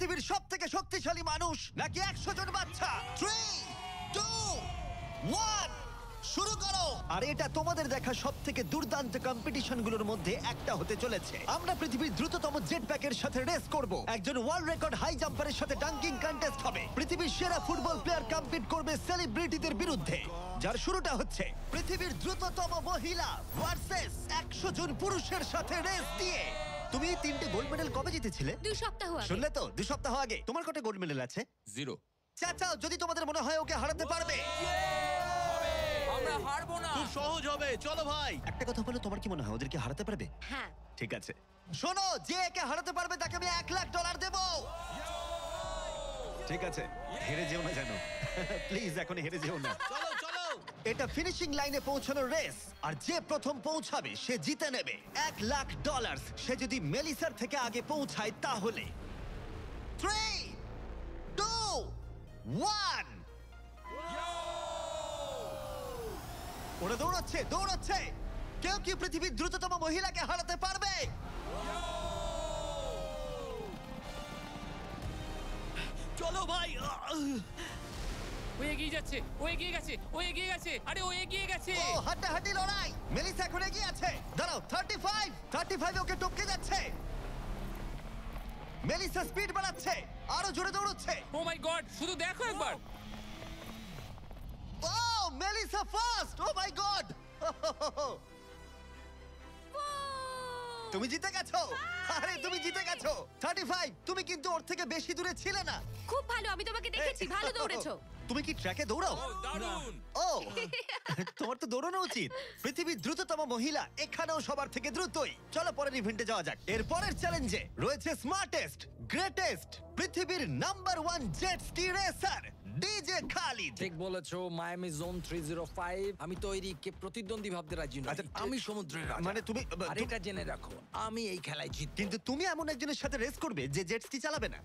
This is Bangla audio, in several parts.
পৃথিবীর সবথেকে শক্তিশালী মানুষ নাকি 100 জন বাচ্চা? 3, 2, 1 শুরু করো। আর এটা তোমাদের দেখা সবথেকে দুর্দান্ত কম্পিটিশনগুলোর মধ্যে একটা হতে চলেছে। আমরা পৃথিবীর দ্রুততম জেট প্যাকের সাথে রেস করব, একজন ওয়ার্ল্ড রেকর্ড হাই জাম্পারের সাথে ডাঙ্কিং কন্টেস্ট হবে, পৃথিবীর সেরা ফুটবল প্লেয়ার কম্পিট করবে সেলিব্রিটিদের বিরুদ্ধে, যার শুরুটা হচ্ছে পৃথিবীর দ্রুততম মহিলা ভার্সেস 100 জন পুরুষের সাথে রেস দিয়ে। তুমি 3টে গোল্ড মেডেল কবে জিতেছিলে? 2 সপ্তাহ আগে। শুনলে তো, 2 সপ্তাহ আগে। তোমার কটা গোল্ড মেডেল আছে? 0। চাচাও যদি তোমাদের মনে হয় ওকে হারাতে পারবে। আমরা হারবো না। খুব সহজ হবে, চলো ভাই। একটা কথা বলো, তোমার কি মনে হয় ওদেরকে হারাতে পারবে? হ্যাঁ। ঠিক আছে, শোনো, যে একে হারাতে পারবে তাকে আমি $1,00,000 দেব। ঠিক আছে, হেরে যেও না জানো। প্লিজ এখন হেরে যেও না। চলো চলো। এটা ফিনিশিং লাইনে পৌঁছানোর রেস, আর যে প্রথম পৌঁছাবে সে জিতে নেবে $1,00,000। সে যদি মেলিসার থেকে আগে পৌঁছায় তাহলে 3, 2, 1 ওরা দৌড়াচ্ছে দৌড়াচ্ছে। কেউ কি পৃথিবীর দ্রুততম মহিলাকে হারাতে পারবে? চলো ভাই। ও এগিয়ে যাচ্ছে, ও এগিয়ে গেছে, ও এগিয়ে গেছে। আরে ও এগিয়ে গেছে। ও হাড্ডাহাড্ডি লড়াই। মেলিসা এখন এগিয়ে আছে। দাঁড়াও, 35 ওকে টপকে যাচ্ছে। মেলিসা স্পিড বাড়াচ্ছে, আরো জোরে দৌড়চ্ছে। ও মাই গড, শুধু দেখো একবার। Oh Melissa first. O my god, তুমি জিতে গেছো। আরে তুমি জিতে গেছো। 35, তুমি কিন্তু ওর থেকে বেশি দূরে ছিলে না। খুব ভালো, আমি তোমাকে দেখেছি, ভালো দৌড়েছো। তুমি কি ট্র্যাকে দৌড়াও? ও দারুণ। ও তোমার তো দৌড়ানো উচিত। পৃথিবীর দ্রুততম মহিলা এখানেও সবার থেকে দ্রুতই। চলো পরের ইভেন্টে যাওয়া যাক। এর পরের চ্যালেঞ্জে রয়েছে স্মার্টেস্ট, গ্রেটেস্ট, পৃথিবীর number 1 jet ski racer DJ Khalid. ঠিক বলেছো, মায়ামি জোন 305। আমি তৈরি, কে প্রতিদ্বন্দ্বী ভাবতে রাজি নই। আচ্ছা, আমি সমুদ্রের রাজা। মানে তুমি আর এটা জেনে রাখো, আমি এই খেলায় জিতবো। কিন্তু তুমি এমন একজনের সাথে রেস করবে যে জেট স্কি চালাবে না।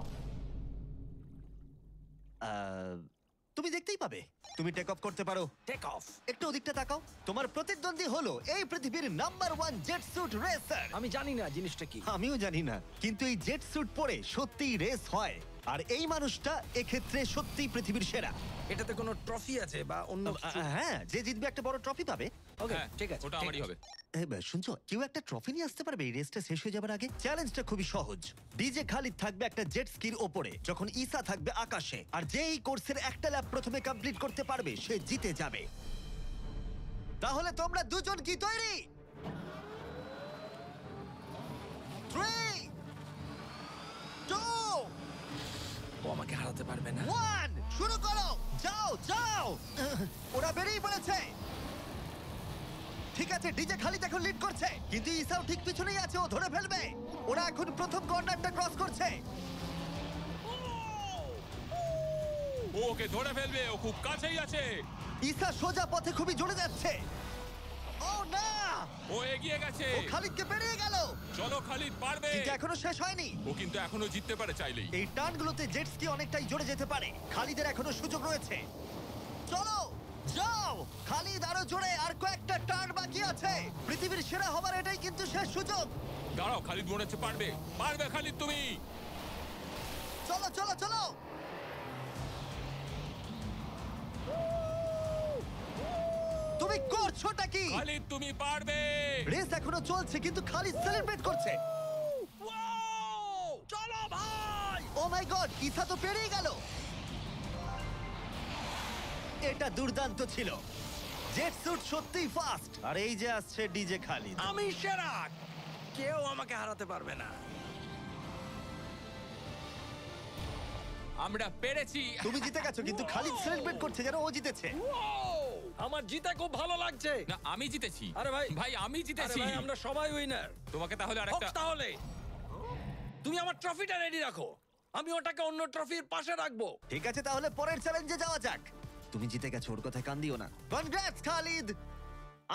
তুমি দেখতেই পাবে। তুমি টেক অফ করতে পারো। Take off. একটু ওদিকটা তাকাও। তোমার প্রতিদ্বন্দ্বী হলো এই পৃথিবীর নাম্বার 1 জেট স্যুট রেসার। আমি জানি না জিনিসটা কি। আমিও জানি না, কিন্তু এই জেট স্যুট পরে সত্যিই রেস হয়। আর এই মানুষটা এক্ষেত্রে সত্যিই পৃথিবীর সেরা। এটাতে কোনো ট্রফি আছে বা অন্য কিছু? হ্যাঁ, যে জিতবে একটা বড় ট্রফি পাবে। ওকে, হ্যাঁ, ঠিক আছে, ওটা ঠিক আমারই আছে। হবে। শুনছো, কেউ একটা ট্রফি নিয়ে আসতে পারবে এই রেসটা শেষ হয়ে যাবার আগে? চ্যালেঞ্জটা খুবই সহজ। ডিজে খালিদ থাকবে একটা জেট স্কির ওপরে, যখন ঈসা থাকবে আকাশে। আর যে এই কোর্সের একটা ল্যাব প্রথমে কমপ্লিট করতে পারবে সে জিতে যাবে। তাহলে তোমরা দুজন কি তৈরি? 3, 2, ও আমাকে হারাতে পারবে না। 1 শুরু করো। যাও যাও। ওরা বেরিয়ে পড়েছে। ঠিক আছে, ডিজে খালিদ এখন লিড করছে, কিন্তু ইসাও ঠিক পিছনেই আছে, ও ধরে ফেলবে। ওরা এখন প্রথম কর্নারটা ক্রস করছে। ও ওকে ধরে ফেলবে, ও খুব কাছেই আছে। ইসা সোজা পথে খুবই জোরে যাচ্ছে। ও না, ও এগিয়ে গেছে। ও খালিদকে পেরিয়ে গেল। চলো খালিদ, পারবে। কিন্তু এখনো শেষ হয়নি। ও কিন্তু এখনো জিততে পারে চাইলেই। এই টার্নগুলোতে জেট স্কি অনেকটাই জোরে যেতে পারে। খালিদের এখনো সুযোগ রয়েছে। চলো যাও খালিদ, আরো জোরে। আর কয়েকটা টার্ন বাকি আছে। পৃথিবীর সেরা হবার এটাই কিন্তু শেষ সুযোগ। দাঁড়াও, খালিদ মনে হচ্ছে পারবে। পারবে খালিদ তুমি। চলো চলো চলো। তুমি করছোটা কি? খালিদ তুমি পারবে। রেস এখনো চলছে, কিন্তু খালিদ সেলিব্রেট করছে। চলো ভাই। ও মাই গড, ইসা তো পেরিয়ে গেল। এটা দুর্দান্ত ছিল। জেট স্যুট সত্যিই ফাস্ট। আর এই যে আসছে ডিজে খালিদ। আমি সেরা, কেউ আমাকে হারাতে পারবে না। আমরা পেরেছি। তুমি জিতে গেছো, কিন্তু খালিদ সেলিব্রেট করছে যেন ও জিতেছে। আমার জিতে খুব ভালো লাগছে। না, আমি জিতেছি। আরে ভাই, ভাই আমি জিতেছি। আরে ভাই, আমরা সবাই উইনার। তোমাকে তাহলে আরেকটা। তাহলে তুমি আমার ট্রফিটা রেডি রাখো, আমি ওটাকে অন্য ট্রফির পাশে রাখবো। ঠিক আছে, তাহলে পরের চ্যালেঞ্জে যাওয়া যাক। তুমি জিতে গেছো, ওর কথায় কান দিও না। কনগ্রাটস খালিদ।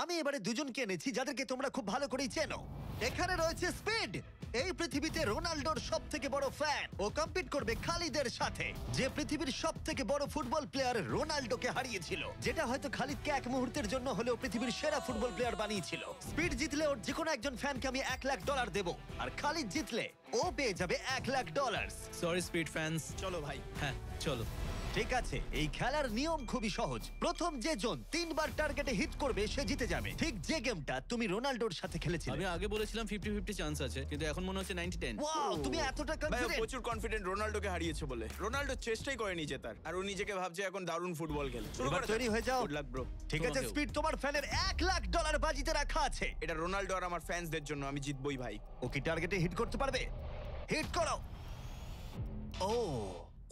আমি এবারে দুজনকে এনেছি যাদেরকে তোমরা খুব ভালো করেই চেনো। এখানে রয়েছে স্পিড, এই পৃথিবীতে রোনাল্ডোর সব থেকে বড় ফ্যান। ও কম্পিট করবে খালিদের সাথে, যে পৃথিবীর সব থেকে বড় ফুটবল প্লেয়ার রোনাল্ডোকে হারিয়েছিল, যেটা হয়তো খালিদকে এক মুহূর্তের জন্য হলেও পৃথিবীর সেরা ফুটবল প্লেয়ার বানিয়েছিল। স্পিড জিতলে ওর যে কোনো একজন ফ্যানকে আমি $1,00,000 দেবো, আর খালিদ জিতলে ও পেয়ে যাবে $1,00,000। Sorry speed fans. চলো ভাই। হ্যাঁ চলো। ঠিক আছে, এই খেলার নিয়ম খুবই সহজ। প্রথম যে জন 3বার টার্গেটে হিট করবে সে জিতে যাবে, ঠিক যে গেমটা তুমি রোনাল্ডোর সাথে খেলেছিলে। আমি আগে বলেছিলাম 50-50 চান্স আছে, কিন্তু এখন মনে হচ্ছে 90-10। ওয়াও, তুমি এতটা ভাই ও কনফিডেন্ট। প্রচুর কনফিডেন্ট রোনাল্ডোকে হারিয়েছে বলে। রোনাল্ডো চেষ্টাই করেনি জেতার, আর ও নিজেকে ভাবছে এখন দারুণ ফুটবল খেলে। শুরু এবার করে তৈরি হয়ে যাও। Good luck bro. ঠিক আছে তোমাকেও। স্পিড, তোমার ফ্যানের $1,00,000 বাজিতে রাখা আছে। এটা রোনাল্ডো আর আমার ফ্যান্সদের জন্য, আমি জিতবই ভাই। ও কি টার্গেটে হিট করতে পারবে? হিট করো। ও,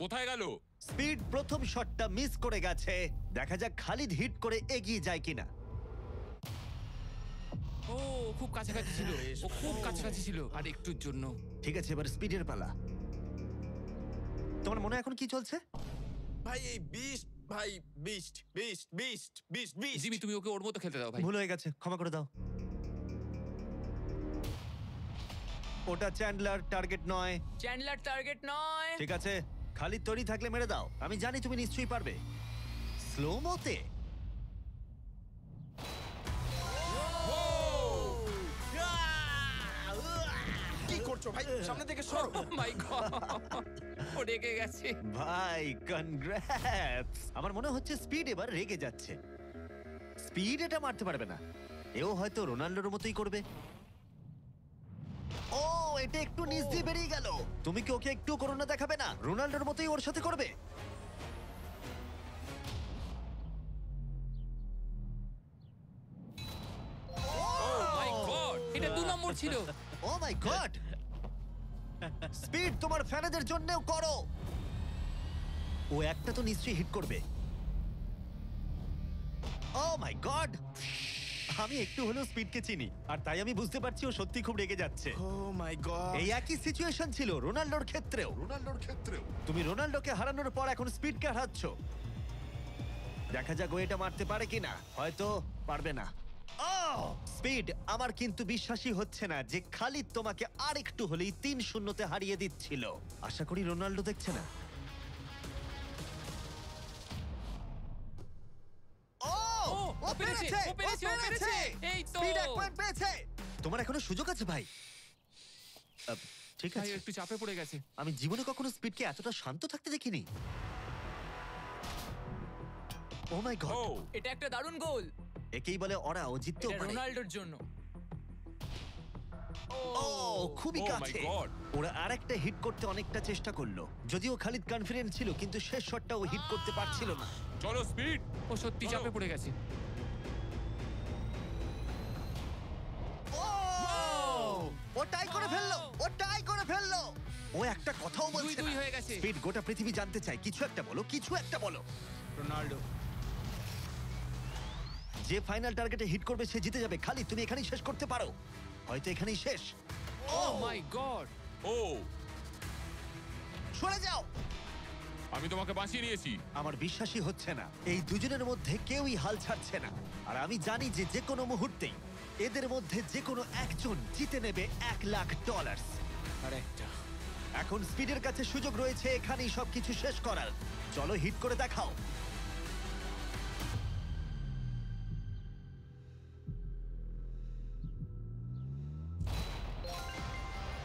কোথায় গেল? স্পিড প্রথম শটটা মিস করে গেছে। দেখা যাক খালিদ হিট করে এগিয়ে যায় কিনা। ও খুব কাছাকাছি ছিল, ও খুব কাছাকাছি ছিল, আর একটুর জন্য। ঠিক আছে, এবার স্পিডের পালা। তোমার মনে এখন কি চলছে? ভাই এই বিস্ট, ভাই beast beast beast beast beast. Jimmy তুমি ওকে ওর মতো খেলতে দাও ভাই। ভুল হয়ে গেছে, ক্ষমা করে দাও। ওটা চ্যান্ডলার, টার্গেট নয়। চ্যান্ডলার টার্গেট নয়। ঠিক আছে, খালিদ তৈরি থাকলে মেরে দাও। আমি জানি তুমি নিশ্চয়ই পারবে। স্লো মোতে। কি করছো ভাই? সামনে থেকে সরো। ও মাই গড, ও রেগে গেছে। ভাই কনগ্রাটস। আমার মনে হচ্ছে স্পিড এবার রেগে যাচ্ছে। স্পিড এটা মারতে পারবে না, এও হয়তো রোনাল্ডোর মতোই করবে। ও, এটা একটু নিচ দিয়ে বেরিয়ে গেল। তুমি কি ওকে একটু করোনা দেখাবে না? রোনাল্ডোর মতোই ওর সাথে করবে। মাই গড, এটা 2 নম্বর ছিল। ও মাই গড। স্পিড তোমার ফ্যানেদের জন্যও করো। ও একটা তো নিশ্চয়ই হিট করবে। ও মাই গড। আমি একটু হলেও স্পিডকে চিনি, আর তাই আমি বুঝতে পারছি ও সত্যি খুব রেগে যাচ্ছে। ও মাই গড। এই একই সিচুয়েশন ছিল রোনাল্ডোর ক্ষেত্রেও। তুমি রোনাল্ডোকে হারানোর পর এখন স্পিডকে হারাচ্ছ। দেখা যাক ও এটা মারতে পারে কিনা। হয়তো পারবে না। স্পিড, আমার কিন্তু বিশ্বাসই হচ্ছে না যে খালিদ তোমাকে আর একটু হলেই 3-0-তে হারিয়ে দিচ্ছিল। আশা করি রোনাল্ডো দেখছে না। ও পেরেছে, পেরেছে, ও পেরেছে, ও পেরেছে। এই তো। স্পিড 1 পয়েন্ট পেয়েছে। তোমার এখনো সুযোগ আছে ভাই। ঠিক ভাই আছে, একটু চাপে পড়ে গেছে। আমি জীবনে কখনো স্পিডকে এতটা শান্ত থাকতে দেখিনি। ও মাই গড, এটা একটা দারুণ গোল। একেই বলে ওরা ও জিততেও এটা পারে। রোনাল্ডোর জন্য। ও খুবই Oh my কাছে। God! ওরা আরেকটা হিট করতে অনেকটা চেষ্টা করলো, যদিও খালিদ কনফিডেন্ট ছিল, কিন্তু শেষ শটটা ও হিট করতে পারছিল না। চলো স্পিড। ও সত্যি চাপে পড়ে গেছে। ও টাই করে ফেললো, ও টাই করে ফেললো। ও একটা কথাও বলছে 2-2 না। হয়ে গেছে। স্পিড, গোটা পৃথিবী জানতে চায়, কিছু একটা বলো, কিছু একটা বলো। রোনাল্ডো। যে ফাইনাল টার্গেটে হিট করবে সে জিতে যাবে। খালিদ, তুমি এখানেই শেষ করতে পারো, হয়তো এখানেই শেষ। ও মাই গড। ও, সরে যাও। আমি তোমাকে বাঁচিয়ে নিয়েছি। আমার বিশ্বাসই হচ্ছে না, এই দুজনের মধ্যে কেউই হাল ছাড়ছে না। আর আমি জানি যে যে কোনো মুহূর্তেই এদের মধ্যে যে কোনো একজন জিতে নেবে $1,00,000। আর একটা। এখন স্পিডের কাছে সুযোগ রয়েছে এখানেই সবকিছু শেষ করার। চলো হিট করে দেখাও।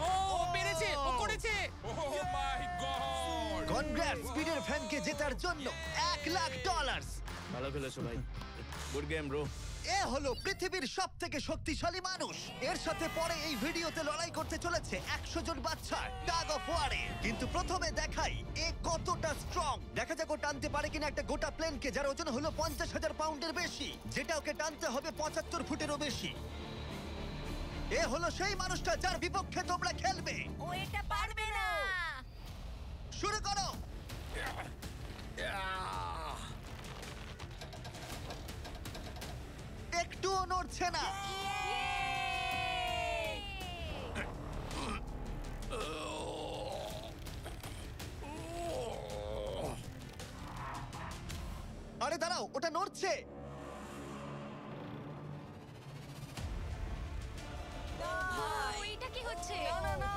ও পেরেছে, ও করেছে। ও মাই গড। কনগ্রাটস স্পিডের ফ্যানকে জেতার জন্য $1,00,000। ভালো খেলেছো ভাই। Good game bro. এ হলো পৃথিবীর সব থেকে শক্তিশালী মানুষ। এর সাথে পরে এই ভিডিওতে লড়াই করতে চলেছে 100 জন বাচ্চা টাগ অফ ওয়ারে। কিন্তু প্রথমে দেখাই এ কতটা স্ট্রং। দেখা যাক ও টানতে পারে কিনা একটা গোটা প্লেনকে, যার ওজন হলো 50,000 পাউন্ডের বেশি, যেটা ওকে টানতে হবে 75 ফুটেরও বেশি। এ হলো সেই মানুষটা যার বিপক্ষে তোমরা খেলবে। ও এটা পারবে না। শুরু করো। একটুও নড়ছে না। আরে দাঁড়াও, ওটা নড়ছে। ও, এটা কি হচ্ছে? না না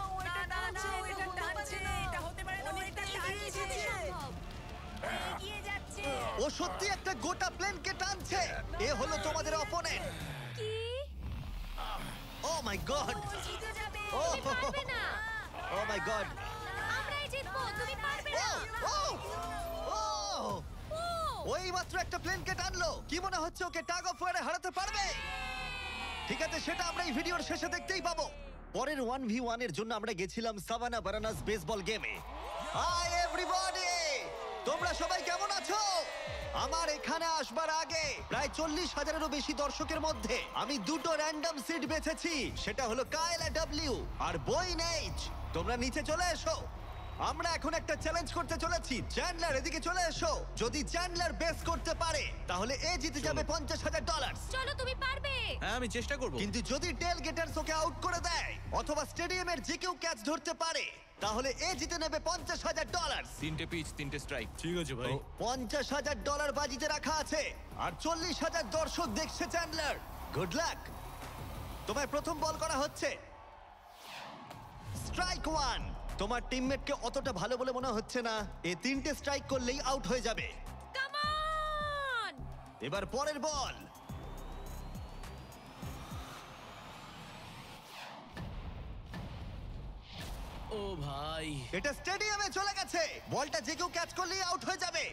সত্যি একটা গোটা প্লেনকে টানছে। এ হলো তোমাদের অপোনেন্ট। কি ও মাই গড, ও জিতে যাবে ও। তুমি পারবে না ও মাই গড, আমরাই জিতবো তুমি পারবে না ও ও ও ওই মাত্র একটা প্লেনকে টানলো। কি মনে হচ্ছে ওকে টাগ অফ ওয়ারে হারাতে পারবে? ঠিক আছে, সেটা আমরা এই ভিডিওর শেষে দেখতেই পাবো। পরের 1v1 এর জন্য আমরা গেছিলাম সাভানা বারানাস বেসবল গেমে। হাই এভরিবডি, তোমরা সবাই কেমন আছো? আমার এখানে আসবার আগে প্রায় 40,000-এরও বেশি দর্শকের মধ্যে আমি দুটো র্যান্ডম সিট বেছেছি। সেটা হলো কায়লা ডব্লিউ আর বয়েন এইচ। তোমরা নিচে চলে এসো। আমরা এখন একটা চ্যালেঞ্জ করতে চলেছি। চ্যান্ডলার, এদিকে চলে এসো। যদি চ্যান্ডলার বেস করতে পারে তাহলে এ জিতে যাবে $50,000। চলো তুমি পারবে হ্যাঁ আমি চেষ্টা করব। কিন্তু যদি টেল গেটার্স ওকে আউট করে দেয় অথবা স্টেডিয়ামের যে কেউ ক্যাচ ধরতে পারে তাহলে এ জিতে নেবে $50,000। 3টে পিচ 3টে স্ট্রাইক। ঠিক আছে ভাই। $50,000 বাজিতে রাখা আছে আর 40,000 দর্শক দেখছে। Chandler, good luck. তোমায় প্রথম বল করা হচ্ছে। স্ট্রাইক 1। তোমার টিমমেটকে অতটা ভালো বলে মনে হচ্ছে না। এ 3টে স্ট্রাইক করলেই আউট হয়ে যাবে। কাম অন এবার পরের বল। ও ভাই, এটা স্টেডিয়ামে চলে গেছে। বলটা যে কেউ ক্যাচ করলেই আউট হয়ে যাবে।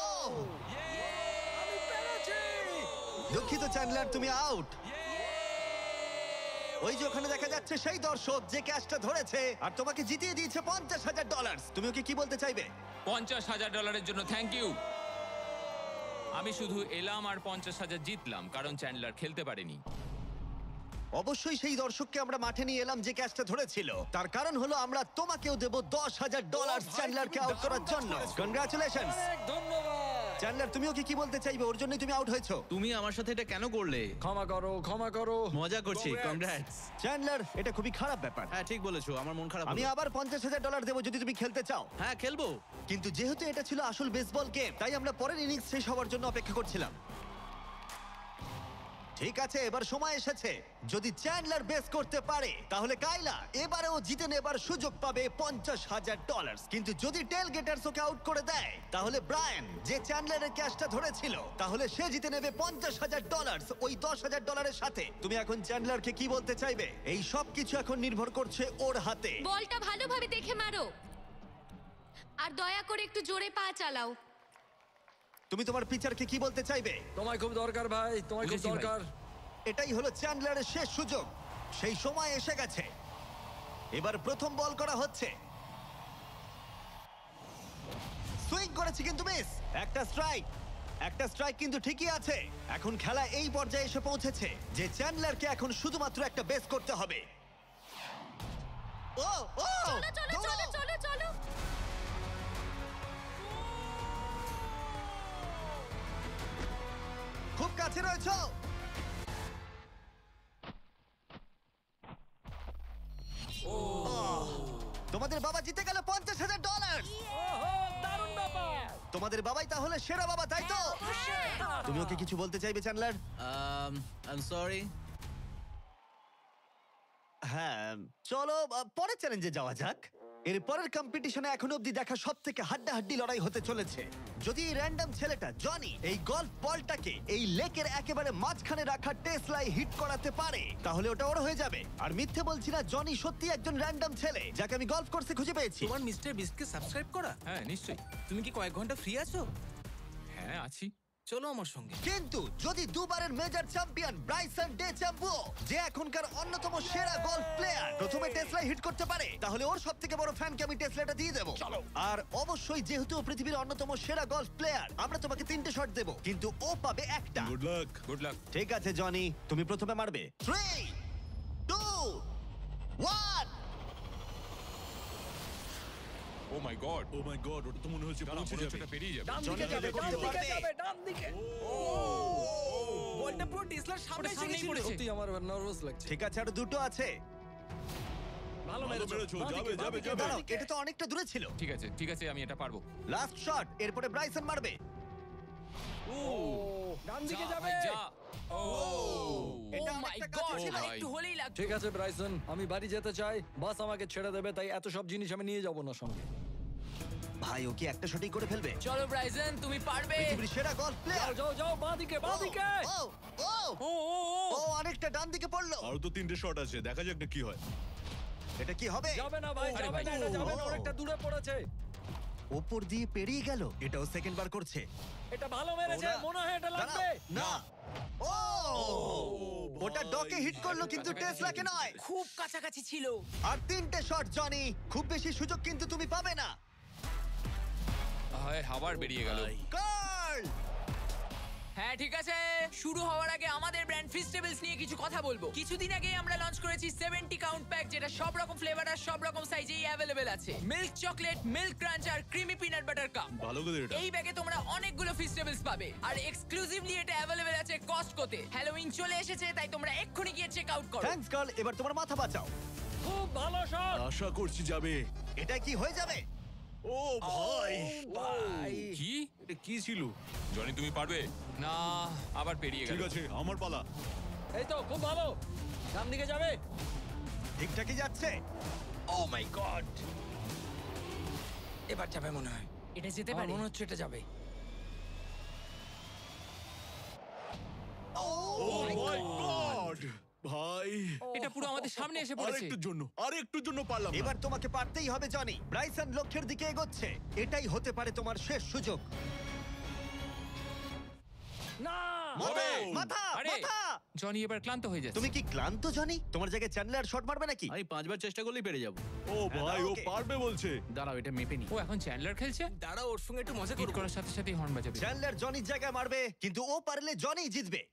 ও দুঃখিত চ্যান্ডলার, তুমি আউট। ওই যে ওখানে দেখা যাচ্ছে সেই দর্শক যে ক্যাচটা ধরেছে আর তোমাকে জিতিয়ে দিয়েছে $50,000। তুমি ওকে কি বলতে চাইবে? $50,000 জন্য থ্যাংক ইউ। আমি শুধু এলাম আর 50,000 জিতলাম কারণ চ্যান্ডলার খেলতে পারেনি। অবশ্যই সেই দর্শককে আমরা মাঠে নিয়ে এলাম যে ক্যাচটা ধরেছিল। তার কারণ হলো আমরা তোমাকেও দেব $10,000 চ্যান্ডলারকে আউট করার জন্য। কনগ্রাচুলেশনস। চ্যান্ডলার, তুমি ওকে কি বলতে চাইবে? ওর জন্যই তুমি আউট হয়েছো। তুমি আমার সাথে এটা কেন করলে? ক্ষমা করো, ক্ষমা করো। মজা করছি, কংগ্রাটস। চ্যান্ডলার, এটা খুবই খারাপ ব্যাপার। হ্যাঁ ঠিক বলেছো, আমার মন খারাপ আমি হলো। আবার $50,000 দেবো যদি তুমি খেলতে চাও। হ্যাঁ খেলবো। কিন্তু যেহেতু এটা ছিল আসল বেসবল গেম তাই আমরা পরের ইনিংস শেষ হওয়ার জন্য অপেক্ষা করছিলাম। ঠিক আছে, এবার সময় এসেছে। যদি চ্যান্ডলার বেস করতে পারে তাহলে কাইলা এবারেও জিতে নেবার সুযোগ পাবে $50,000। কিন্তু যদি টেল গেটার্স ওকে আউট করে দেয় তাহলে ব্রায়ান, যে চ্যান্ডলারের ক্যাচটা ধরেছিল, তাহলে সে জিতে নেবে $50,000 ওই $10,000-এর সাথে। তুমি এখন চ্যান্ডলারকে কি বলতে চাইবে? এই সব কিছু এখন নির্ভর করছে ওর হাতে। বলটা ভালোভাবে দেখে মারো আর দয়া করে একটু জোরে পা চালাও। তুমি তোমার পিচারকে কি বলতে চাইবে? তোমায় খুব দরকার ভাই, তোমায় খুব বুঝেছি ভাই। দরকার। এটাই হলো চ্যান্ডলারের শেষ সুযোগ। সেই সময় এসে গেছে। এবার প্রথম বল করা হচ্ছে। সুইং করেছে কিন্তু মিস। একটা স্ট্রাইক, একটা স্ট্রাইক কিন্তু ঠিকই আছে। এখন খেলা এই পর্যায়ে এসে পৌঁছেছে যে চ্যান্ডলারকে এখন শুধুমাত্র একটা বেস করতে হবে। ও ও চলো চলো চলো চলো চলো খুব কাছে রয়েছো। তোমাদের বাবা জিতে গেল $50,000। দারুণ ব্যাপার। তোমাদের বাবাই তাহলে সেরা বাবা, তাই তো? তুমি ওকে কিছু বলতে চাইবে চ্যান্ডলার? I am sorry. হ্যাঁ, চলো পরের চ্যালেঞ্জে যাওয়া যাক। এর পরের কম্পিটিশনে এখনো অব্দি দেখা সবথেকে হাড্ডাহাড্ডি লড়াই হতে চলেছে। যদি এই র্যান্ডম ছেলেটা জনি এই গলফ বলটাকে এই লেকের একেবারে মাঝখানে রাখা টেসলায় হিট করাতে পারে তাহলে ওটা ওর হয়ে যাবে। আর মিথ্যে বলছি না, জনি সত্যি একজন র্যান্ডম ছেলে যাকে আমি গলফ কোর্সে খুঁজে পেয়েছি। তোমার মিস্টার বিস্টকে সাবস্ক্রাইব করা? হ্যাঁ নিশ্চয়ই। তুমি কি কয়েক ঘন্টা ফ্রি আছো? হ্যাঁ আছি। চলো আমার সঙ্গে। কিন্তু যদি দুবারের major champion Bryson DeChambeau, যে এখনকার অন্যতম সেরা গলফ প্লেয়ার, প্রথমে টেসলা হিট করতে পারে তাহলে ওর সবথেকে বড় ফ্যানকে আমি টেসলাটা দিয়ে দেবো। আর অবশ্যই যেহেতু ও পৃথিবীর অন্যতম সেরা গলফ প্লেয়ার, আমরা তোমাকে 3টে শট দেবো কিন্তু ও পাবে একটা। Good luck. Good luck. ঠিক আছে জনি, তুমি প্রথমে মারবে। 3, 2, 1। ও my God. O my god, ওটা তো মনে হচ্ছে পৌঁছে যাবে। এটা পেরিয়ে যাবে। ডান দিকে যাবে, ডান দিকে যাবে, ডান দিকে। বলটা পুরো টেসলার সামনে এসে সামনেই গেছিল। পড়েছে। সত্যি আমার নার্ভাস লাগছে। ঠিক আছে, আর দুটো আছে। ভালো মেরেছো, যাবে, যাবে, যাবে। দাঁড়াও, এটা তো অনেকটা দূরে ছিল। ঠিক আছে ঠিক আছে, আমি এটা পারবো। লাস্ট শট, এরপরে ব্রাইসন মারবে। ডান দিকে যা যাবে। ভাই, যা। ও এটা ও মাই অনেকটা গড, কাছে ছিল। একটু হলেই লাগতো। ঠিক আছে ব্রাইসন, আমি বাড়ি যেতে চাই। বাস আমাকে ছেড়ে দেবে, তাই এত সব জিনিস আমি নিয়ে যাব না সঙ্গে। ভাই ও কি একটা শটই করে ফেলবে? চলো ব্রাইসন তুমি পারবে। পৃথিবীর সেরা গলফ যাও প্লেয়ার। যাও যাও বাঁদিকে বাঁদিকে। ও ও ও ও ও ও অনেকটা ডান দিকে পড়লো। আরো তো 3টে শট আছে, দেখা যাক না কি হয়। এটা কি হবে? যাবে না ভাই, আরে যাবে ভাই। না, এটা যাবে না, ও। অনেকটা দূরে পড়েছে। ওপর দিয়ে পেরিয়ে গেল। এটাও সেকেন্ড বার করছে। এটা ভালো মেরেছে, ও না। মনে হয় এটা লাগবে। দাঁড়াও, না ও ওটা ডকে হিট করলো কিন্তু টেসলাকে নয়। খুব কাছাকাছি ছিল। আর 3টে শট জনি, খুব বেশি সুযোগ কিন্তু তুমি পাবে না। হয় আবার বেরিয়ে গেল। কার্ল হ্যাঁ ঠিক আছে, শুরু হওয়ার আগে আমাদের ব্র্যান্ড ফিস্টেবলস নিয়ে কিছু কথা বলবো। কিছুদিন আগে আমরা লঞ্চ করেছি 70 কাউন্ট প্যাক, যেটা সব রকম ফ্লেভার আর সব রকম সাইজেই অ্যাভেলেবেল আছে। মিল্ক চকলেট, মিল্ক ক্রাঞ্চ আর ক্রিমি পিনাট বাটার কাপ। ভালো করে এটা। এই ব্যাগে তোমরা অনেকগুলো ফিস্টেবলস পাবে আর এক্সক্লুসিভলি এটা অ্যাভেলেবেল আছে কস্টকোতে। হ্যালোউইন চলে এসেছে, তাই তোমরা এক্ষুনি গিয়ে চেক আউট করো। থ্যাঙ্কস কার্ল, এবার তোমার মাথা বাঁচাও। খুব ভালো শট। আশা করছি যাবে। এটা কি হয়ে যাবে? ও ভাই, ভাই কি? এটা কি ছিল? জনি তুমি পারবে না, আবার পেরিয়ে গেল। ঠিক আছে, আমার পালা। এই তো খুব ভালো, ডান দিকে যাবে। ঠিকঠাকই যাচ্ছে। ও মাই গড, এবার যাবে মনে হয়। এটা যেতে আমার পারে। মনে হচ্ছে এটা যাবে। ও মাই গড ভাই, এটা পুরো আমাদের সামনে এসে পড়েছে। আরেকটুর জন্য পারলাম না। এবার তোমাকে পারতেই হবে জনি। ব্রাইসন লক্ষ্যের দিকে এগোচ্ছে। এটাই হতে পারে তোমার শেষ সুযোগ। না মাথা, ও! মাথা, আরে মাথা। জনি এবার ক্লান্ত হয়ে যাচ্ছে। তুমি কি ক্লান্ত জনি? তোমার জায়গায় চ্যান্ডলার শট মারবে নাকি? আমি 5বার চেষ্টা করলেই পেরে যাব। ও ভাই, ও ওকে। পারবে বলছে। দাঁড়াও, এটা মেপে নি। ও এখন চ্যান্ডলার খেলছে। দাঁড়াও, ওর সঙ্গে একটু মজা হিট করার সাথে সাথেই হর্ন বাজাবে। চ্যান্ডলার জনির জায়গায় মারবে, কিন্তু ও পারলে জনি জিতবে।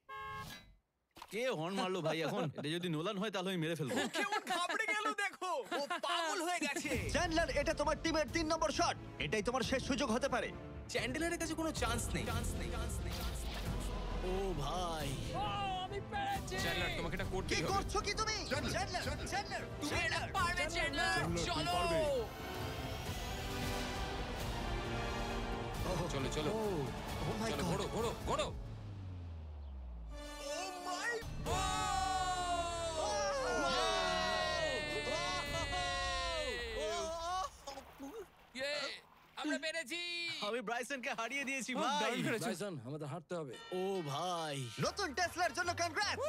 কে হর্ন মারলো ভাই এখন? এটা যদি নোলান হয় তাহলে আমি মেরে ফেলবো। কেমন ঘাবড়ে গেল দেখো, ও পাগল হয়ে গেছে। চ্যান্ডলার, এটা তোমার টিমের 3 নম্বর শট। এটাই তোমার শেষ সুযোগ হতে পারে। চ্যান্ডেলারের কাছে কোনো চান্স নেই। ও ভাই, ও, আমি পেরেছি। চ্যান্ডলার তোমাকে এটা কি করতেই হবে। করছো কি তুমি? চ্যান্ডলার, চ্যান্ডলার, তুমি এটা চ্যান্ডলার। পারবে চ্যান্ডলার, তুমি চলো। পারবে। চলো চলো Oh my চলো, God! ঘোড়ো ঘোড়ো ঘোড়ো। ইয়ে, আমরা পেরেছি। আমি ব্রাইসনকে হারিয়ে দিয়েছি খুব ভাই। দারুণ করেছো। ব্রাইসন, আমাদের হাঁটতে হবে। ও ভাই, নতুন টেসলার জন্য কনগ্রাটস!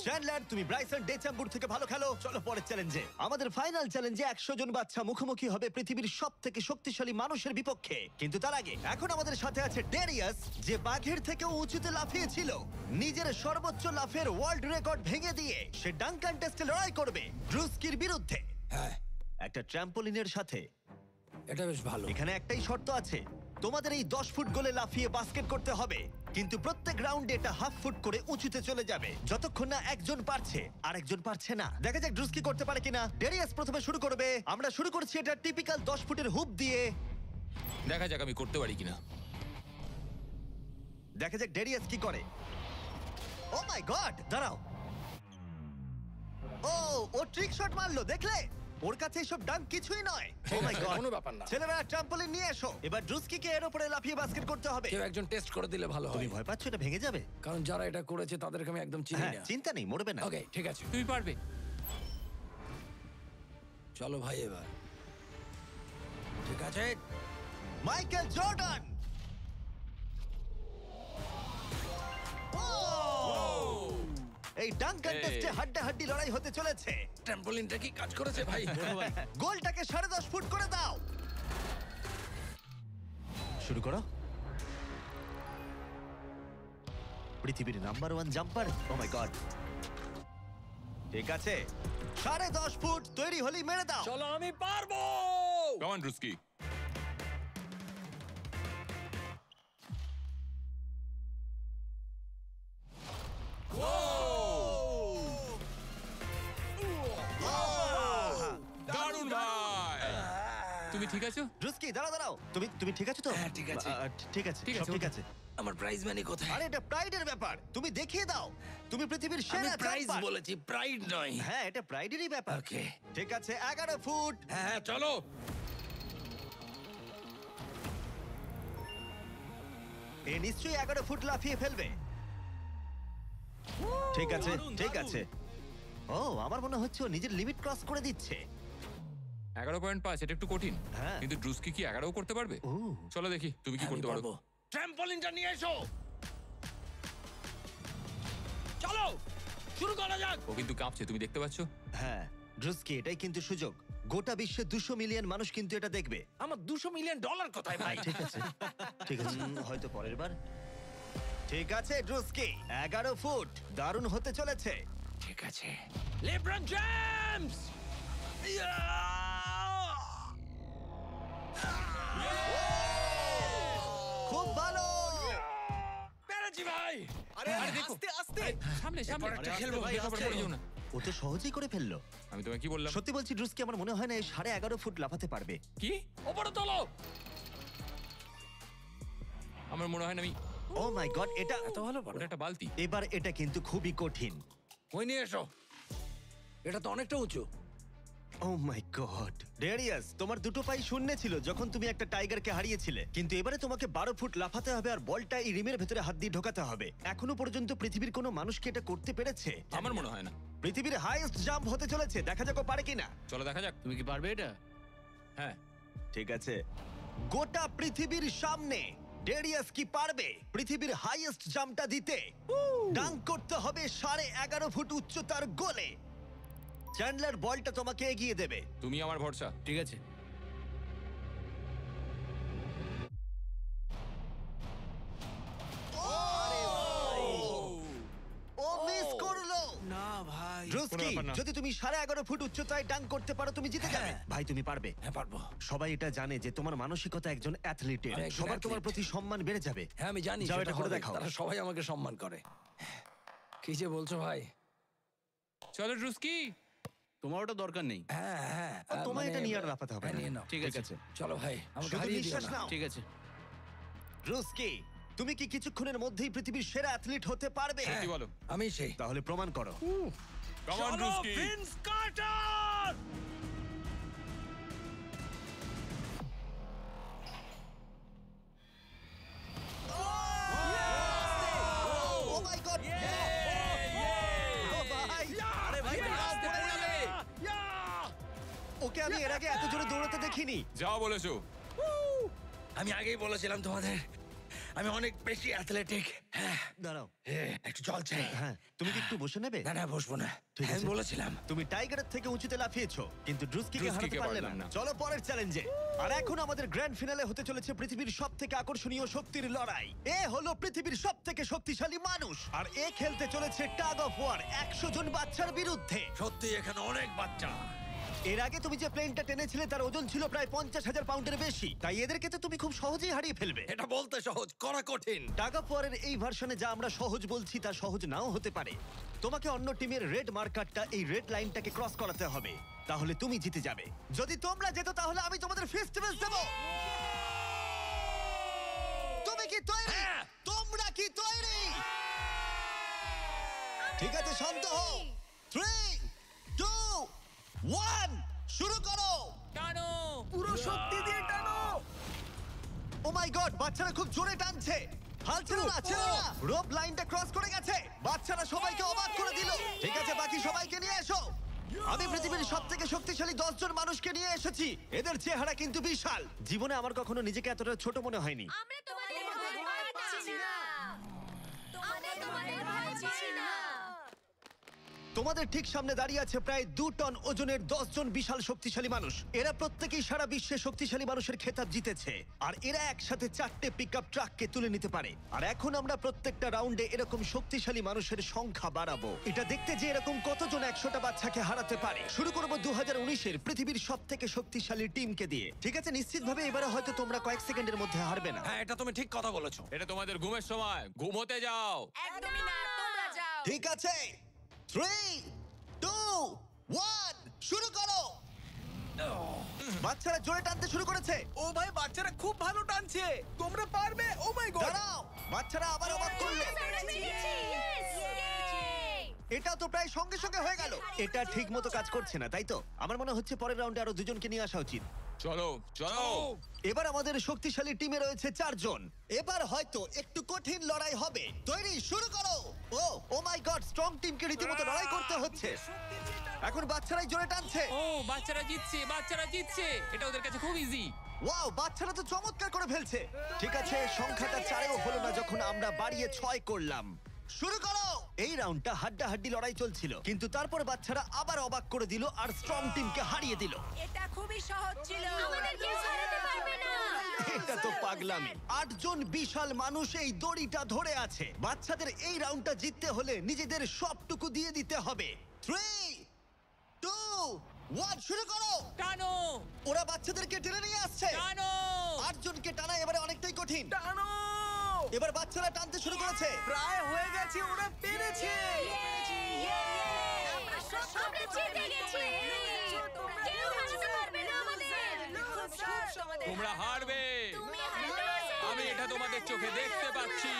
চ্যান্ডলার, তুমি ব্রাইসন ডেচাম্বুর থেকে ভালো খেলো। চলো পরের চ্যালেঞ্জে। আমাদের ফাইনাল চ্যালেঞ্জে 100 জন বাচ্চা মুখোমুখি হবে পৃথিবীর সবথেকে শক্তিশালী মানুষের বিপক্ষে। কিন্তু তার আগে এখন আমাদের সাথে আছে ডেরিয়াস, যে বাঘের থেকেও উঁচুতে লাফিয়েছিল। নিজের সর্বোচ্চ লাফের ওয়ার্ল্ড রেকর্ড ভেঙে দিয়ে সে ডাঙ্কান টেস্টে লড়াই করবে ড্রুস্কির বিরুদ্ধে। হ্যাঁ, একটা ট্র্যাম্পোলিনের সাথে। এটা বেশ ভালো। এখানে একটাই শর্ত আছে, তোমাদের এই 10 ফুট গোলে লাফিয়ে বাস্কেট করতে হবে, কিন্তু প্রত্যেক রাউন্ডে এটা হাফ ফুট করে উঁচুতে চলে যাবে, যতক্ষণ না একজন পারছে আর একজন পারছে না। দেখা যাক ড্রুস্কি করতে পারে কিনা। ডেরিয়াস প্রথমে শুরু করবে। আমরা শুরু করছি এটা টিপিক্যাল 10 ফুটের হুপ দিয়ে। দেখা যাক আমি করতে পারি কিনা। দেখা যাক ডেরিয়াস কি করে। ও মাই গড, দাঁড়াও। ও ট্রিক শট মারলো, দেখলে? ওর কাছে এসব ডাঙ্ক কিছুই নয়। ও মাই গড, কোনো ব্যাপার না। ছেলেরা ট্রাম্পলিন নিয়ে এসো। এবার ড্রুস্কিকে এর উপরে লাফিয়ে বাস্কেট করতে হবে। কেউ একজন টেস্ট করে দিলে ভালো তুমি হয়, ভয় পাচ্ছ এটা ভেঙে যাবে? কারণ যারা এটা করেছে তাদেরকে আমি একদম চিনি হ্যাঁ, না। চিন্তা নেই, মরবে না। ওকে, ঠিক আছে, তুমি পারবে। চলো ভাই এবার। ঠিক আছে, মাইকেল জর্ডান। এই ডাঙ্ক কন্টেস্টে হাড্ডাহাড্ডি লড়াই হতে চলেছে। ট্র্যাম্পোলিনটা কি কাজ করেছে ভাই? গোলটাকে 10.5 ফুট করে দাও। শুরু করো। পৃথিবীর number 1 jumper. O my god, ঠিক আছে, 10.5 ফুট তৈরি হলেই মেরে দাও। চলো, আমি পারবো। Come on Druski. দারুণ ভাই। তুমি ঠিক আছো? ড্রুস্কি, দাঁড়াও দাঁড়াও, তুমি ঠিক আছো তো? হ্যাঁ, ঠিক আছে। ঠিক আছে, ঠিক সব আছে, ঠিক ওকে। আছে। আমার প্রাইজ মানি কোথায়? আরে এটা প্রাইডের ব্যাপার, তুমি দেখিয়ে দাও। তুমি পৃথিবীর আমি সেরা প্রাইজ জাম্পার। বলেছি, প্রাইড নয়। হ্যাঁ, এটা প্রাইডেরই ব্যাপার। ওকে, ঠিক আছে, 11 ফুট। হ্যাঁ চলো। এ নিশ্চয়ই 11 ফুট লাফিয়ে ফেলবে। ঠিক আছে, দারুণ, ঠিক দারুণ। আছে। ও, আমার মনে হচ্ছে ও নিজের লিমিট ক্রস করে দিচ্ছে। 11.5, এটা একটু কঠিন। হ্যাঁ। কিন্তু ড্রুস্কি কি 11 করতে পারবে? ও চলো দেখি তুমি কি করতে পারো। ট্র্যাম্পলিনটা নিয়ে এসো। চলো শুরু করা যাক। ও কিন্তু কাঁপছে, তুমি দেখতে পাচ্ছ? হ্যাঁ ড্রুস্কি, এটাই কিন্তু সুযোগ। গোটা বিশ্বে 200 মিলিয়ন মানুষ কিন্তু এটা দেখবে। আমার $200 মিলিয়ন কোথায় ভাই? ঠিক আছে ঠিক আছে, হয়তো পরের বার। ঠিক আছে ড্রুস্কি, 11 ফুট, দারুণ হতে চলেছে। ঠিক আছে, লেব্রন জেমস। খুব ভালো। পেরেছি ভাই। আরে আস্তে আস্তে। সামনে সামনে। এরপর একটা খেলবো, ভাই, আস্তে। পড়ে যেও না। ও তো সহজেই করে ফেললো। আমি তোমায় কি বললাম? সত্যি বলছি ড্রুস্কি, আমার মনে হয় না এই 11.5 ফুট লাফাতে পারবে। কি? ওপরে তোলো। আমার মনে হয় না আমি। ও মাই গড, এটা এত ভালো পারো। ওটা একটা বালতি। এবার এটা কিন্তু খুবই কঠিন। ওই নিয়ে এসো। এটা তো অনেকটা উঁচু। ও মাই গড ডেরিয়াস, তোমার দুটো পাই শূন্য ছিল যখন তুমি একটা টাইগারকে হারিয়েছিলে, কিন্তু এবারে তোমাকে 12 ফুট লাফাতে হবে আর বলটা এই রিমের ভেতরে হাত দিয়ে ঢোকাতে হবে। এখনো পর্যন্ত পৃথিবীর কোনো মানুষকে এটা করতে পেরেছে? আমার মনে হয় না। পৃথিবীর হাইয়েস্ট জাম্প হতে চলেছে, দেখা যাক ও পারে কিনা। চলো দেখা যাক। তুমি কি পারবে এটা? হ্যাঁ। ঠিক আছে, গোটা পৃথিবীর সামনে ডেরিয়াস কি পারবে পৃথিবীর হাইয়েস্ট জাম্পটা দিতে? ডাঙ্ক করতে হবে 11.5 ফুট উচ্চতার গোলে। চ্যান্ডলার বলটা তোমাকে এগিয়ে দেবে। তুমি আমার ভরসা। ঠিক আছে। ও মিস করলো। না ভাই। ড্রুস্কি, ব্যাপার না। যদি তুমি 11.5 ফুট উচ্চতায় ডাঙ্ক করতে পারো তুমি জিতে যাবে। ভাই তুমি পারবে। হ্যাঁ পারবো। সবাই এটা জানে যে তোমার মানসিকতা একজন অ্যাথলিটের। আমি একজন সবার তোমার athlete। প্রতি সম্মান বেড়ে যাবে। হ্যাঁ আমি জানি। যাও, সেটা এটা করে হবে। দেখাও। তারা সবাই আমাকে সম্মান করে। কি যে বলছো ভাই? চলো ড্রুস্কি। তোমার ওটা দরকার নেই। হ্যাঁ হ্যাঁ। তোমার মানে- এটা নিয়ে আর লাফাতে হবে হ্যাঁ, না। নিয়ে নাও। ঠিক আছে। চলো ভাই, আমাকে শুধু হারিয়ে দিও নিঃশ্বাস না। নাও। ঠিক আছে। ড্রুস্কি, তুমি কি কিছুক্ষণের মধ্যেই পৃথিবীর সেরা অ্যাথলিট হতে পারবে? কি বলো? আমি সেই। তাহলে প্রমাণ করো। Come on Druski. Vince Carter. Oh my God! ও ভাই! আরে ভাই, আস্তে পড়ে যাবে। ওকে আমি এর আগে এত জোরে দৌড়াতে দেখিনি। যাও বলেছো। আমি আগেই বলেছিলাম তোমাদের, আমি অনেক বেশি অ্যাথলেটিক। হ্যাঁ, দাঁড়াও। একটু জল চাই। হ্যাঁ, তুমি কি একটু বসে নেবে? না না, বসবো না। ঠিক আমি আছে। বলেছিলাম। তুমি টাইগারের থেকে উঁচুতে লাফিয়েছো, কিন্তু ড্রুস্কিকে হারাতে ড্রুস্কিকে পারলে না। পারলাম না। চলো পরের চ্যালেঞ্জে। আর এখন আমাদের গ্র্যান্ড ফিনালে হতে চলেছে পৃথিবীর সবথেকে আকর্ষণীয় শক্তির লড়াই। এ হলো পৃথিবীর সবথেকে শক্তিশালী মানুষ, আর এ খেলতে চলেছে টাগ অফ ওয়ার 100 জন বাচ্চার বিরুদ্ধে। সত্যি এখানে অনেক বাচ্চা। এর আগে তুমি যে প্লেনটা টেনেছিলে তার ওজন ছিল প্রায় 50,000 পাউন্ডের বেশি, তাই এদেরকে তো তুমি খুব সহজেই হারিয়ে ফেলবে। এটা বলতে সহজ, করা কঠিন। টাগ অফ ওয়ারের এই ভার্সনে যা আমরা সহজ বলছি তা সহজ নাও হতে পারে। তোমাকে অন্য টিমের রেড মার্কারটা এই রেড লাইনটাকে ক্রস করাতে হবে, তাহলে তুমি জিতে যাবে। যদি তোমরা যেত তাহলে আমি তোমাদের ফেস্টিভ্যাল দেব। তুমি কি তৈরি? হ্যাঁ। তোমরা কি তৈরি? ঠিক আছে, শান্ত হও। 3, 2, 1 শুরু করো। টানো। পুরো শক্তি দিয়ে টানো। ও মাই গড, বাচ্চারা খুব জোরে টানছে। হাল ছেড়ো না, ছেড়ো না। রোপ লাইনটা ক্রস করে গেছে। বাচ্চারা সবাইকে অবাক করে দিল। ঠিক আছে, বাকি সবাইকে নিয়ে এসো। আমি পৃথিবীর সবথেকে শক্তিশালী 10 জন মানুষকে নিয়ে এসেছি। এদের চেহারা কিন্তু বিশাল। জীবনে আমার কখনো নিজেকে এতটা ছোট মনে হয়নি। আমরা তোমাদের ভয় পাচ্ছি না। আমরা তোমাদের ভয় পাচ্ছি না। তোমাদের ঠিক সামনে দাঁড়িয়ে আছে প্রায় 2 টন ওজনের 10 জন বিশাল শক্তিশালী মানুষ। এরা প্রত্যেকেই সারা বিশ্বে শক্তিশালী মানুষের খেতাব জিতেছে, আর এরা একসাথে 4টে পিকআপ ট্রাককে তুলে নিতে পারে। আর এখন আমরা প্রত্যেকটা রাউন্ডে এরকম শক্তিশালী মানুষের সংখ্যা বাড়াবো, এটা দেখতে যে এরকম কতজন 100টা বাচ্চাকে হারাতে পারে। শুরু করব 2019-এর পৃথিবীর সবথেকে শক্তিশালী টিমকে দিয়ে। ঠিক আছে, নিশ্চিতভাবে এবারে হয়তো তোমরা কয়েক সেকেন্ডের মধ্যে হারবে না। হ্যাঁ, এটা তুমি ঠিক কথা বলেছো। এটা তোমাদের ঘুমের সময়, ঘুমোতে যাও। একদমই না, তোমরা যাও। ঠিক আছে, 3, 2, 1 শুরু করো। বাচ্চারা জোরে টানতে শুরু করেছে। ও ভাই, বাচ্চারা খুব ভালো টানছে। তোমরা পারবে। ও মাই গড। দাঁড়াও, বাচ্চারা আবার অবাক করলে। আমরা জিতেছি। এটা তো প্রায় সঙ্গে সঙ্গে হয়ে গেল। এটা ঠিক মতো কাজ করছে না, তাই তো? আমার মনে হচ্ছে পরের রাউন্ডে আরো 2 জনকে নিয়ে আসা উচিত। চলো চলো। এবার আমাদের শক্তিশালী টিমে রয়েছে 4 জন। এবার হয়তো একটু কঠিন লড়াই হবে। তৈরি, শুরু করো। ও মাই গড, স্ট্রং টিমকে রীতিমতো লড়াই করতে হচ্ছে। শক্তি যেটা এখন বাচ্চারাই জোরে টানছে। ও বাচ্চারা জিতছে এটা ওদের কাছে খুব ইজি। ওয়াও, বাচ্চারা তো চমৎকার করে ফেলছে। ঠিক আছে, সংখ্যাটা 4-এও হলো না যখন আমরা বাড়িয়ে 6 করলাম। শুরু করো। এই রাউন্ডটা হাড্ডাহাড্ডি লড়াই চলছিল, কিন্তু তারপর বাচ্চারা আবার অবাক করে দিল আর স্ট্রং টিমকে হারিয়ে দিল। এটা খুবই সহজ ছিল। আমাদের কেউ হারাতে পারবে না। এটা তো পাগলামি। 8 জন বিশাল মানুষ এই দড়িটা ধরে আছে। বাচ্চাদের এই রাউন্ডটা জিততে হলে নিজেদের সবটুকু দিয়ে দিতে হবে। 3, 2, 1 শুরু করো। টানো ওরা বাচ্চাদেরকে টেনে নিয়ে আসছে। টানো 8 জনকে টানা এবারে অনেকটাই কঠিন। টানো! এবার বাচ্চারা টানতে শুরু করেছে। প্রায় হয়ে গেছে, ওরা পেরেছে। আমরা জিতে গেছি। কেউ হারাতে পারবে না আমাদের। তোমরা হারবে, তুমি হারবে। আমি এটা তোমাদের চোখে দেখতে পাচ্ছি।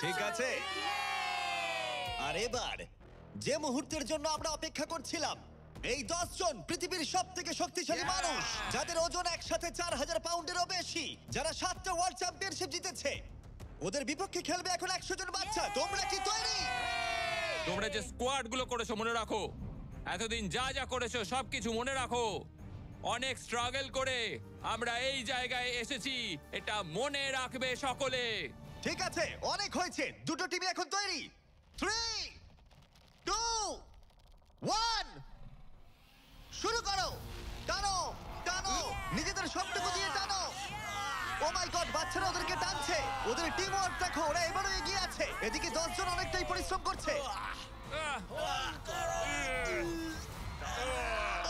ঠিক আছে, আর এবার যে মুহূর্তের জন্য আমরা অপেক্ষা করছিলাম, এই 10 জন পৃথিবীর সবথেকে শক্তিশালী মানুষ, যাদের ওজন একসাথে 4000 পাউন্ডেরও বেশি, যারা 7টা ওয়ার্ল্ড চ্যাম্পিয়নশিপ জিতেছে, ওদের বিপক্ষে খেলবে এখন 100 জন বাচ্চা। তোমরা কি তৈরি? তোমরা যে স্কোয়াড গুলো করেছো মনে রাখো, এতদিন যা যা করেছো সবকিছু মনে রাখো। অনেক স্ট্রাগল করে আমরা এই জায়গায় এসেছি, এটা মনে রাখবে সকলে। ঠিক আছে, অনেক হয়েছে। দুটো টিমই এখন তৈরি। 3, 2, 1 শুরু করো। টানো টানো, নিজেদের সবটুকু দিয়ে টানো। ও মাই গড, বাচ্চারা ওদেরকে টানছে। ওদের টিম ওয়ার্ক দেখো, ওরা এবারও এগিয়ে আছে। এদিকে 10 জন অনেকটাই পরিশ্রম করছে।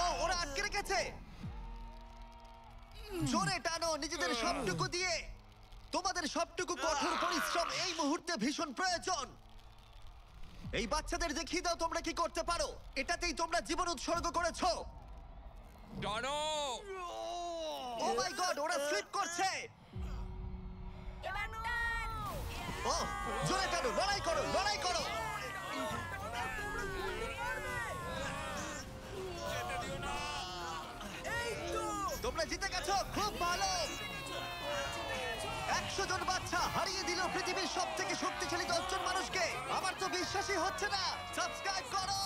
ও, ওরা আটকে রেখেছে। জোরে টানো নিজেদের সবটুকু দিয়ে। তোমাদের সবটুকু কঠোর পরিশ্রম এই মুহূর্তে ভীষণ প্রয়োজন। এই বাচ্চাদের দেখিয়ে দাও তোমরা কি করতে পারো। এটাতেই তোমরা জীবন উৎসর্গ করেছো। টানো ও মাই গড, ওরা স্লিপ করছে। এবার টান। ও, জোরে টানো, লড়াই করো, লড়াই করো। তোমরা জিতে গেছো, খুব ভালো। 100 জন বাচ্চা হারিয়ে দিল পৃথিবীর সবথেকে শক্তিশালী 10 জন মানুষকে। আমার তো বিশ্বাসই হচ্ছে না। সাবস্ক্রাইব করো।